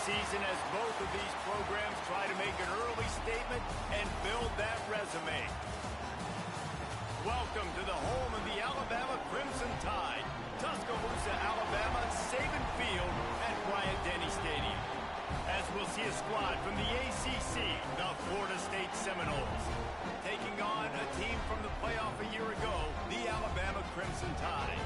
season as both of these programs try to make an early statement and build that resume. Welcome to the home of the Alabama Crimson Tide, Tuscaloosa, Alabama, Saban Field at Bryant-Denny Stadium. As we'll see a squad from the ACC, the Florida State Seminoles, taking on a team from the playoff a year ago, the Alabama Crimson Tide.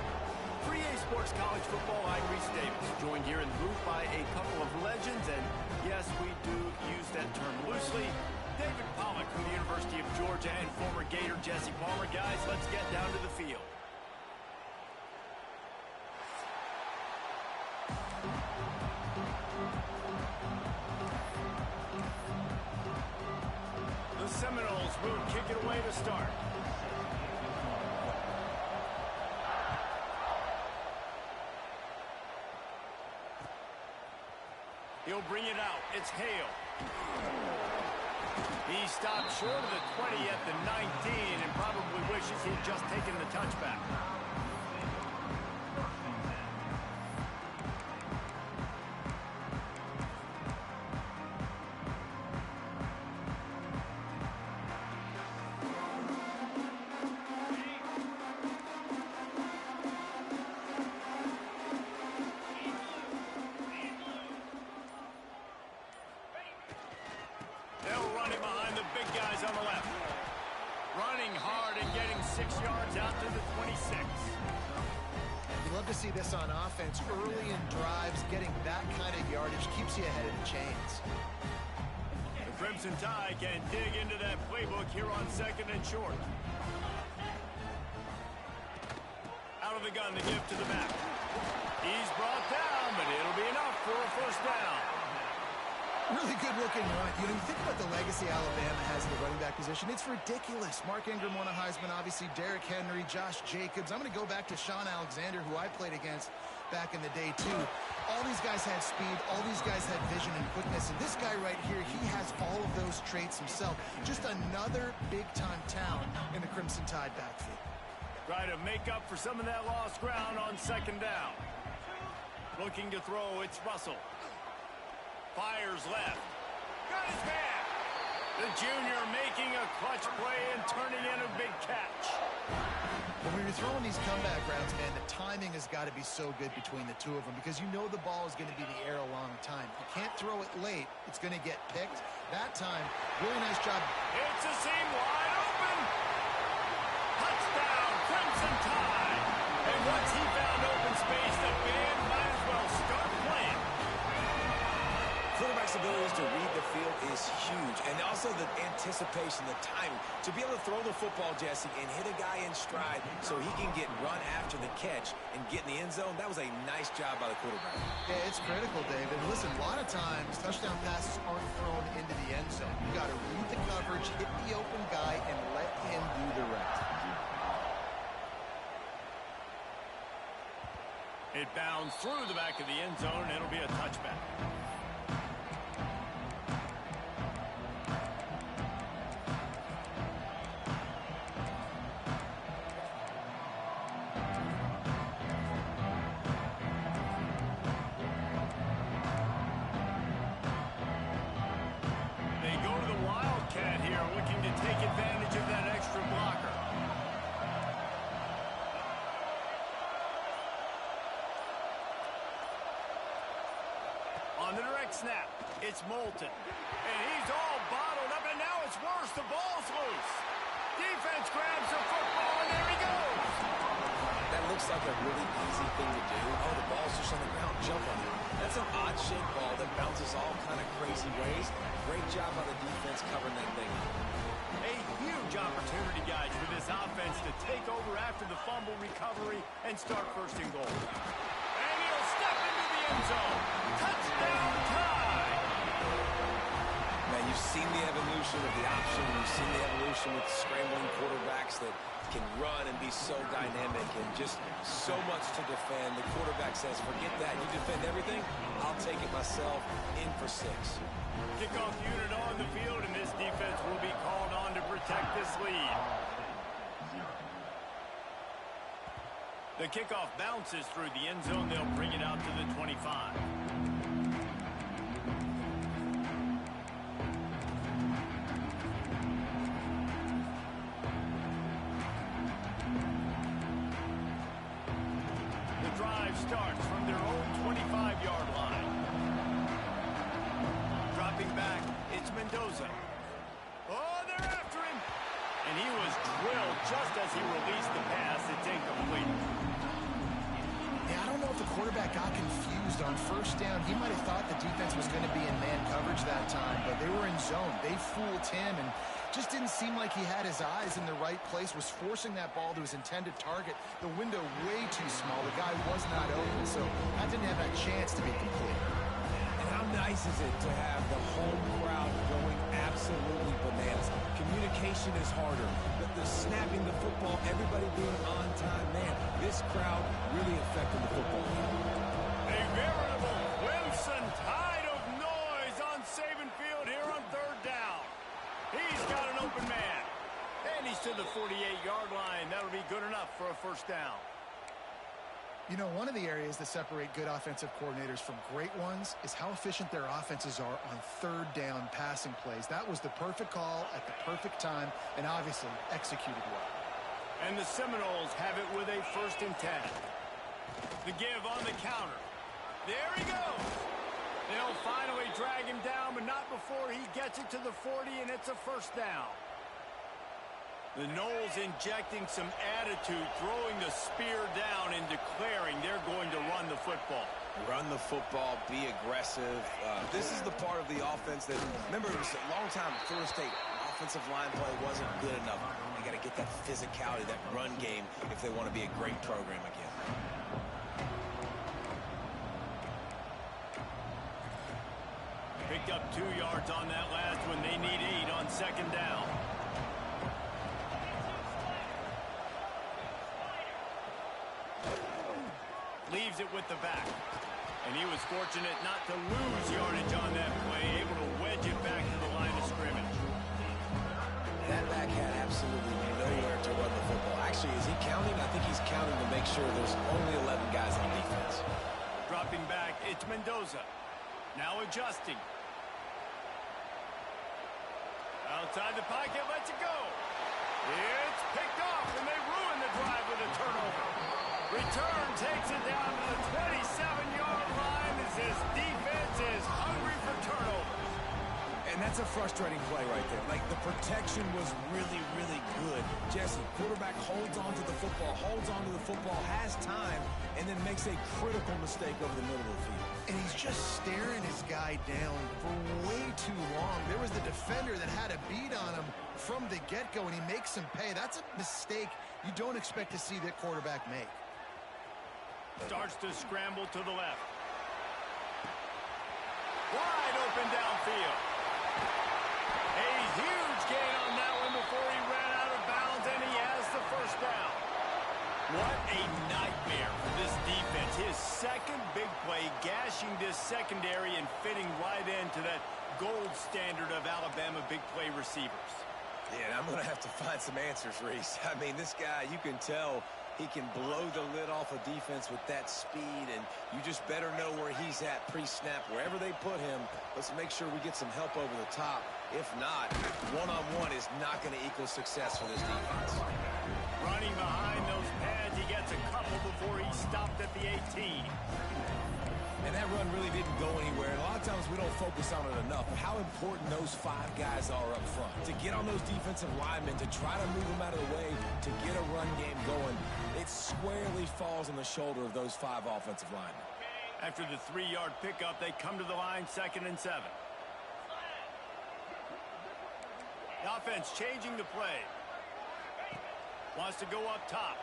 For EA Sports College Football, I'm Reese Davis, joined here in the booth by a couple of legends, and yes, we do use that term loosely. David Pollack from the University of Georgia and former Gator Jesse Palmer. Guys, let's get down to the field. The Seminoles will kick it away to start. He'll bring it out. It's Hale. He stopped short of the 20 at the 19 and probably wishes he'd just taken the touchback. On the left. Running hard and getting 6 yards out to the 26. You'd love to see this on offense. Early in drives, getting that kind of yardage keeps you ahead of the chains. The Crimson Tide can dig into that playbook here on 2nd and short. Out of the gun, the give to the back. He's brought down, but it'll be enough for a first down. Really good-looking run. You think about the legacy Alabama has in the running back position. It's ridiculous. Mark Ingram won a Heisman, obviously Derrick Henry, Josh Jacobs. I'm going to go back to Sean Alexander, who I played against back in the day, too. All these guys had speed. All these guys had vision and quickness. And this guy right here, he has all of those traits himself. Just another big-time talent in the Crimson Tide backfield. Try to make up for some of that lost ground on 2nd down. Looking to throw, it's Russell. Fires left. Got his man. The junior making a clutch play and turning in a big catch. When you're throwing these comeback routes, man, the timing has got to be so good between the two of them because you know the ball is going to be in the air a long time. You can't throw it late. It's going to get picked. That time, really nice job. It's a seam wide open. Touchdown, Crimson Tide. And once he found open space, the band might as well start playing. Quarterback's abilities to read the field is huge, and also the anticipation, the timing. To be able to throw the football, Jesse, and hit a guy in stride so he can get run after the catch and get in the end zone, that was a nice job by the quarterback. Yeah, it's critical, David. Listen, a lot of times, touchdown passes aren't thrown into the end zone. You got to read the coverage, hit the open guy, and let him do the rest. It bounds through the back of the end zone, and it'll be a touchback. On the direct snap, it's Moulton. And he's all bottled up, and now it's worse. The ball's loose. Defense grabs the football, and there he goes. That looks like a really easy thing to do. Oh, the ball's just on the ground. Jump on it. That's an odd-shaped ball that bounces all kind of crazy ways. Great job by the defense covering that thing. A huge opportunity, guys, for this offense to take over after the fumble recovery and start 1st and goal. And he'll step into the end zone. Touchdown Tide! Man, you've seen the evolution of the option. You've seen the evolution with scrambling quarterbacks that can run and be so dynamic and just so much to defend. The quarterback says, forget that. You defend everything, I'll take it myself. In for 6. Kickoff unit on the field, and this defense will be called on to protect this lead. The kickoff bounces through the end zone. They'll bring it out to the 25. drive starts from their own 25-yard line. Dropping back, it's Mendoza. Oh, they're after him. And he was drilled just as he released the pass. It's incomplete. Yeah, I don't know if the quarterback got confused on first down. He might have thought the defense was going to be in man coverage that time, but they were in zone. They fooled him and just didn't seem like he had his eyes in the right place, was forcing that ball to his intended target. The window way too small. The guy was not open, so that didn't have that chance to be complete. And how nice is it to have the home crowd going absolutely bananas? Communication is harder. The snapping the football, everybody being on time. Man, this crowd really affecting the football game. A veritable Crimson tide of noise on Saban Field here on third down. He's got an open man. And he's to the 48-yard line. That'll be good enough for a first down. You know, one of the areas that separate good offensive coordinators from great ones is how efficient their offenses are on third down passing plays. That was the perfect call at the perfect time and obviously executed well. And the Seminoles have it with a 1st and 10. The give on the counter. There he goes. They'll finally drag him down, but not before he gets it to the 40, and it's a first down. The Noles injecting some attitude, throwing the spear down and declaring they're going to run the football. Run the football, be aggressive. This is the part of the offense that, remember, it was a long time at Florida State. Offensive line play wasn't good enough. They got to get that physicality, that run game, if they want to be a great program again. Picked up 2 yards on that last one. They need 8 on second down. Leaves it with the back. And he was fortunate not to lose yardage on that play, able to wedge it back to the line of scrimmage. That back had absolutely nowhere to run the football. Actually, is he counting? I think he's counting to make sure there's only 11 guys on defense. Dropping back, it's Mendoza. Now adjusting. Outside the pocket, lets it go. It's picked off, and they ruin the drive with a turnover. Return takes it down to the 27-yard line as his defense is hungry for turnovers. And that's a frustrating play right there. Like, the protection was really, really good. Jesse, quarterback holds on to the football, has time, and then makes a critical mistake over the middle of the field. And he's just staring his guy down for way too long. There was the defender that had a beat on him from the get-go, and he makes him pay. That's a mistake you don't expect to see that quarterback make. Starts to scramble to the left. Wide open downfield. A huge gain on that one before he ran out of bounds, and he has the first down. What a nightmare for this defense. His second big play, gashing this secondary and fitting right into that gold standard of Alabama big play receivers. Yeah, and I'm going to have to find some answers, Reese. I mean, this guy, you can tell he can blow the lid off a defense with that speed, and you just better know where he's at pre-snap. Wherever they put him, let's make sure we get some help over the top. If not, one-on-one is not going to equal success for this defense. Running behind those pads, he gets a couple before he stopped at the 18. And that run really didn't go anywhere. And a lot of times we don't focus on it enough. But how important those 5 guys are up front. To get on those defensive linemen, to try to move them out of the way, to get a run game going, it squarely falls on the shoulder of those 5 offensive linemen. After the 3-yard pickup, they come to the line 2nd and 7. The offense changing the play. Wants to go up top.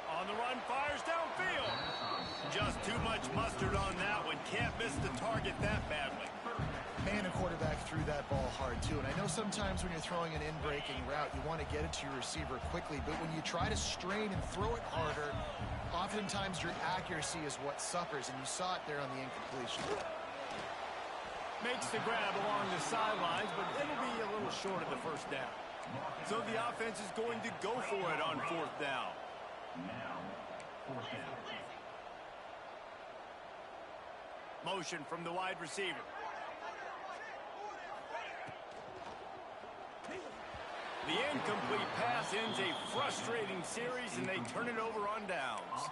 On the run, fires downfield. Just too much mustard on that one. Can't miss the target that badly. Man, a quarterback threw that ball hard, too. And I know sometimes when you're throwing an in-breaking route, you want to get it to your receiver quickly. But when you try to strain and throw it harder, oftentimes your accuracy is what suffers. And you saw it there on the incompletion. Makes the grab along the sidelines, but it'll be a little short of the first down. So the offense is going to go for it on 4th down. Motion from the wide receiver. The incomplete pass ends a frustrating series, and they turn it over on downs.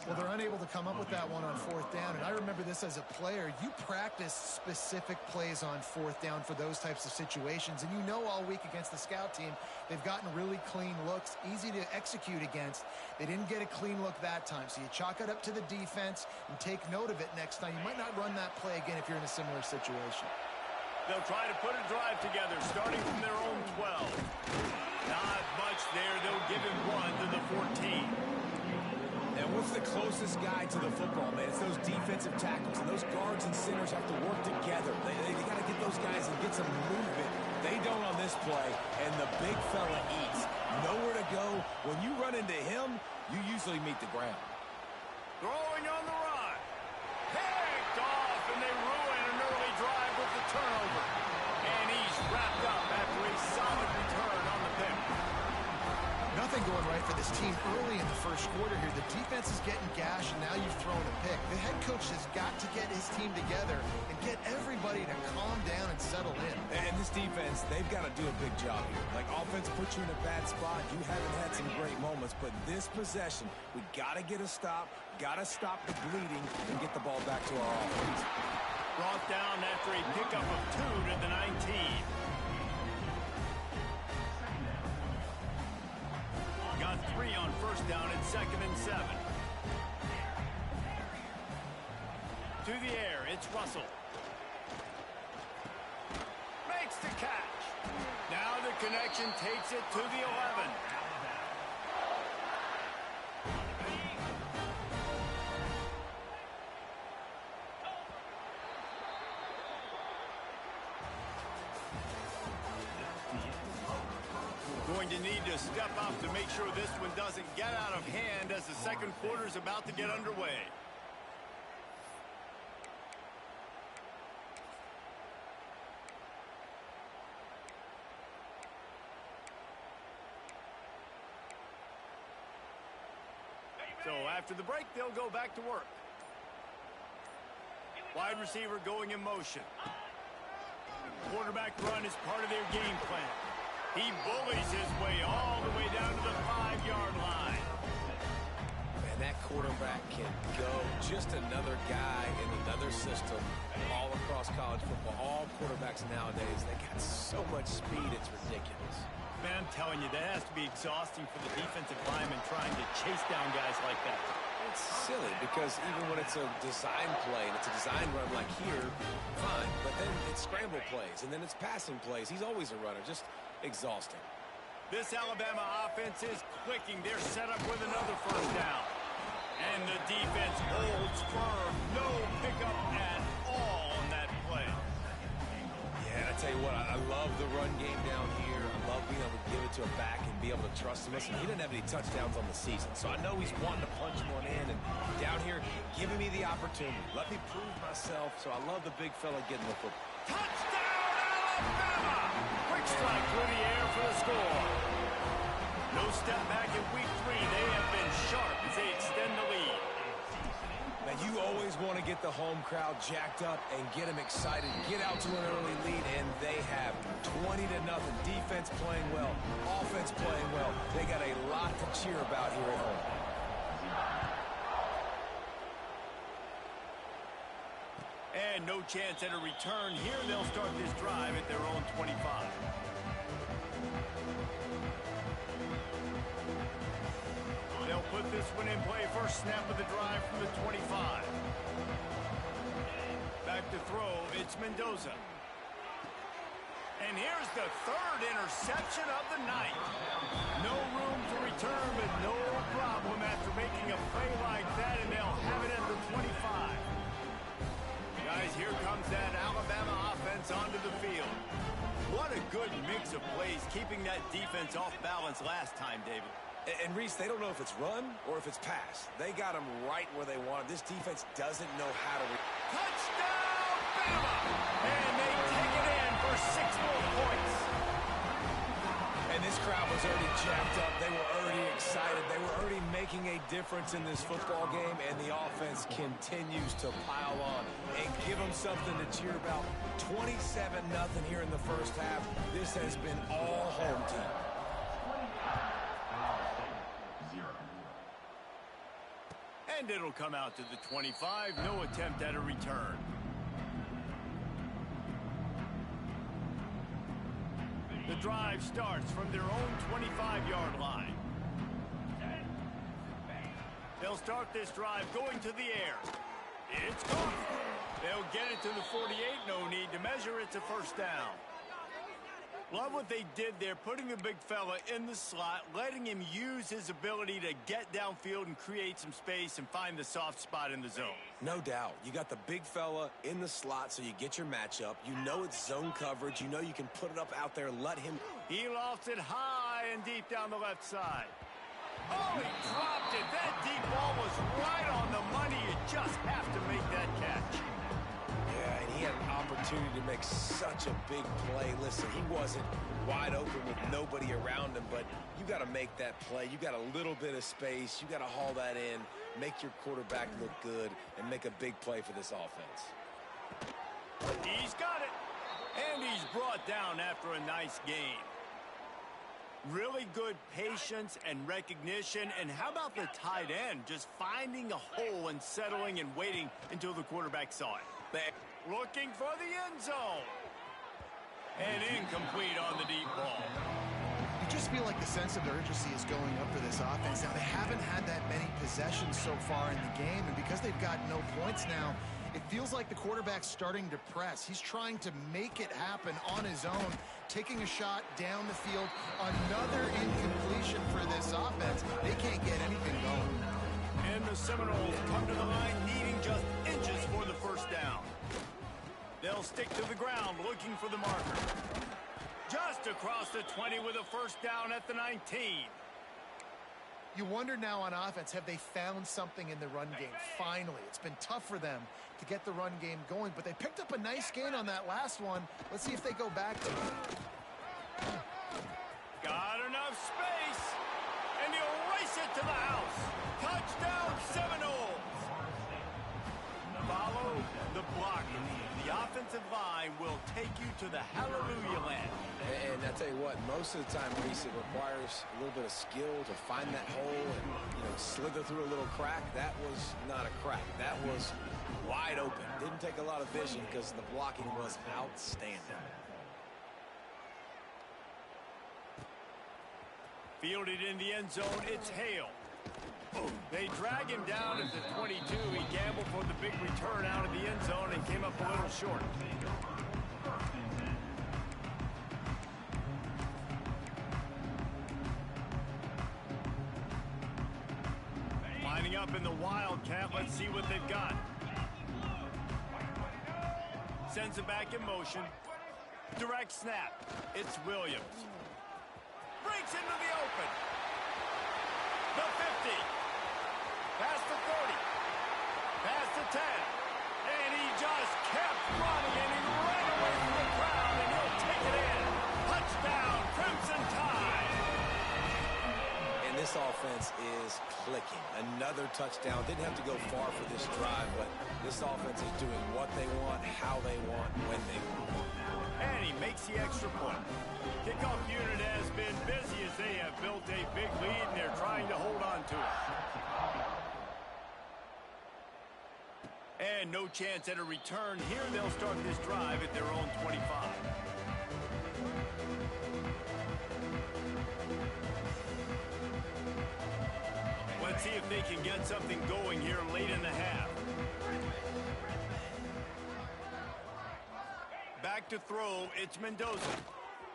Well, they're unable to come up with that one on fourth down, and I remember this as a player. You practice specific plays on fourth down for those types of situations, and you know all week against the scout team, they've gotten really clean looks, easy to execute against. They didn't get a clean look that time, so you chalk it up to the defense and take note of it next time. You might not run that play again if you're in a similar situation. They'll try to put a drive together, starting from their own 12. Not much there. They'll give him one to the 14. And what's the closest guy to the football, man? It's those defensive tackles. And those guards and centers have to work together. They got to get those guys and get some movement. They don't on this play, and the big fella eats. Nowhere to go. When you run into him, you usually meet the ground. Throwing on the run. Picked off, and they ruin an early drive with the turnover. And he's wrapped up after a solid return on the pick. Nothing going right for this team early in the first quarter here. The defense is getting gashed, and now you've thrown a pick. The head coach has got to get his team together and get everybody to calm down and settle in. And this defense, they've got to do a big job here. Like, offense put you in a bad spot. You haven't had some great moments, but this possession, we got to get a stop, got to stop the bleeding, and get the ball back to our offense. Brought down after a pickup of 2 to the 19. Got 3 on first down and 2nd and 7. To the air, it's Russell. Makes the catch. Now the connection takes it to the 11. Going to need to step up to make sure this one doesn't get out of hand as the second quarter is about to get underway. So after the break, they'll go back to work. Wide receiver going in motion. Quarterback run is part of their game plan. He bullies his way all the way down to the 5-yard line. Man, that quarterback can go. Just another guy in another system all across college football. All quarterbacks nowadays, they got so much speed, it's ridiculous. Man, I'm telling you, that has to be exhausting for the defensive lineman trying to chase down guys like that. It's silly because even when it's a design play and it's a design run like here, fine. But then it's scramble plays and then it's passing plays. He's always a runner. Just exhausting. This Alabama offense is clicking. They're set up with another first down. And the defense holds firm. No pickup at all on that play. Yeah, I tell you what, I love the run game down here. I love being able to give it to a back and be able to trust him. Listen, he didn't have any touchdowns on the season, so I know he's wanting to punch one in. And down here, giving me the opportunity. Let me prove myself, so I love the big fella getting the football. Touchdown, Alabama! Quick strike through the air for the score. No step back in week 3. They have been sharp as they extend the lead. Now, you always want to get the home crowd jacked up and get them excited, get out to an early lead, and they have 20-0. Defense playing well, offense playing well. They got a lot to cheer about here at home. And no chance at a return here. They'll start this drive at their own 25. They'll put this one in play. First snap of the drive from the 25. Back to throw, it's Mendoza. And here's the 3rd interception of the night. No room to return, but no problem after making a play like that, and they'll have it at the 25. Guys, here comes that Alabama offense onto the field. What a good mix of plays, keeping that defense off balance last time, David. And Reese, they don't know if it's run or if it's pass. They got them right where they want it. This defense doesn't know how to... Touchdown, Bama! And they take it in for 6 more points. And this crowd was already jacked up. They were already excited. They were already making a difference in this football game, and the offense continues to pile on and give them something to cheer about. 27-0 here in the first half. This has been all home team. And it'll come out to the 25. No attempt at a return. The drive starts from their own 25-yard line. They'll start this drive going to the air. It's gone. They'll get it to the 48. No need to measure. It's a first down. Love what they did there, putting the big fella in the slot, letting him use his ability to get downfield and create some space and find the soft spot in the zone. No doubt. You got the big fella in the slot, so you get your matchup. You know it's zone coverage. You know you can put it up out there, let him. He lofts it high and deep down the left side. Oh, he dropped it. That deep ball was right on the money. You just have to make that catch. Yeah, and he had an opportunity to make such a big play. Listen, he wasn't wide open with nobody around him, but you got to make that play. You got a little bit of space. You got to haul that in, make your quarterback look good, and make a big play for this offense. He's got it. And he's brought down after a nice game. Really good patience and recognition. And how about the tight end just finding a hole and settling and waiting until the quarterback saw it. Looking for the end zone. And incomplete on the deep ball. You just feel like the sense of urgency is going up for this offense. Now, they haven't had that many possessions so far in the game, and because they've got no points now, it feels like the quarterback's starting to press. He's trying to make it happen on his own, taking a shot down the field. Another incompletion for this offense. They can't get anything going. And the Seminoles come to the line needing just inches for the first down. They'll stick to the ground looking for the marker. Just across the 20 with a first down at the 19. You wonder now on offense, have they found something in the run game? Finally, it's been tough for them to get the run game going, but they picked up a nice gain on that last one. Let's see if they go back to it. Got enough space, and he'll race it to the house. Touchdown, Seminoles. Follow the blocker. The offensive line will take you to the hallelujah land. And I tell you what, most of the time, Reese, it requires a little bit of skill to find that hole and, slither through a little crack. That was not a crack. That was wide open. Didn't take a lot of vision because the blocking was outstanding. Fielded in the end zone, it's Hale. They drag him down at the 22. He gambled for the big return out of the end zone and came up a little short. Lining up in the Wildcat. Let's see what they've got. Sends it back in motion. Direct snap. It's Williams. Breaks into the open. The 50. Past the 30. Past the 10. And he just kept running, and he ran away from the crowd, and he'll take it in. Touchdown, Crimson Tide. And this offense is clicking. Another touchdown. Didn't have to go far for this drive, but this offense is doing what they want, how they want, when they want. And he makes the extra point. Kickoff unit has been busy as they have built a big lead, and they're trying to hold on to it. And no chance at a return. Here they'll start this drive at their own 25. Let's see if they can get something going here late in the half. Back to throw, it's Mendoza.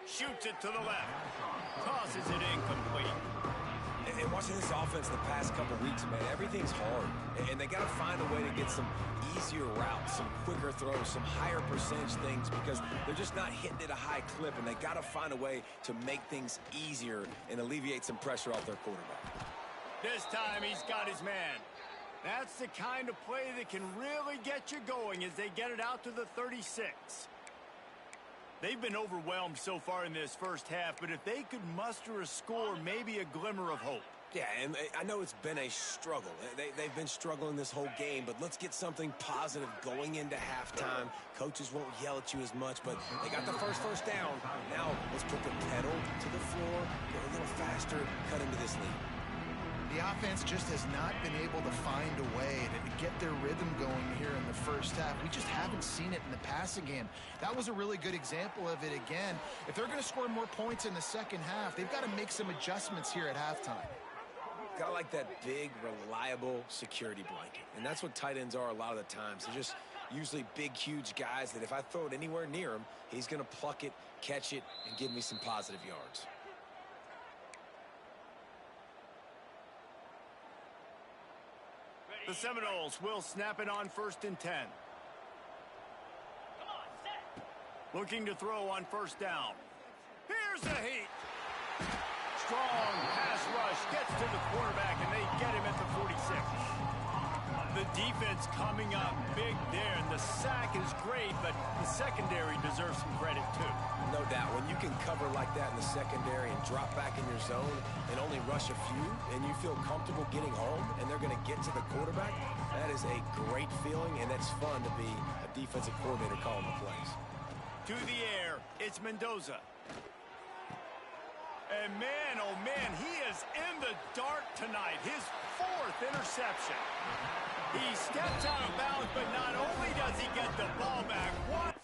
Shoots it to the left. Tosses it incomplete. And watching this offense the past couple weeks, man, everything's hard. And they got to find a way to get some easier routes, some quicker throws, some higher percentage things because they're just not hitting at a high clip, and they got to find a way to make things easier and alleviate some pressure off their quarterback. This time he's got his man. That's the kind of play that can really get you going as they get it out to the 36. They've been overwhelmed so far in this first half, but if they could muster a score, maybe a glimmer of hope. Yeah, and I know it's been a struggle. They've been struggling this whole game, but let's get something positive going into halftime. Coaches won't yell at you as much, but they got the first down. Now let's put the pedal to the floor, go a little faster, cut into this lead. The offense just has not been able to find a way to get their rhythm going here in the first half. We just haven't seen it in the passing game. That was a really good example of it again. If they're going to score more points in the second half, they've got to make some adjustments here at halftime. Got to like that big, reliable security blanket. And that's what tight ends are a lot of the times. They're just usually big, huge guys that if I throw it anywhere near him, he's going to pluck it, catch it, and give me some positive yards. The Seminoles will snap it on 1st and 10. Looking to throw on 1st down. Here's a heat. Strong pass rush gets to the quarterback, and they get him at the 46. The defense coming up big there, and the sack is great, but the secondary deserves some credit too. No doubt. When you can cover like that in the secondary and drop back in your zone and only rush a few, and you feel comfortable getting home, and they're going to get to the quarterback, that is a great feeling, and that's fun to be a defensive coordinator calling the plays. To the air, it's Mendoza. And man, oh man, he is in the dark tonight. His 4th interception. He steps out of bounds, but not only does he get the ball back, what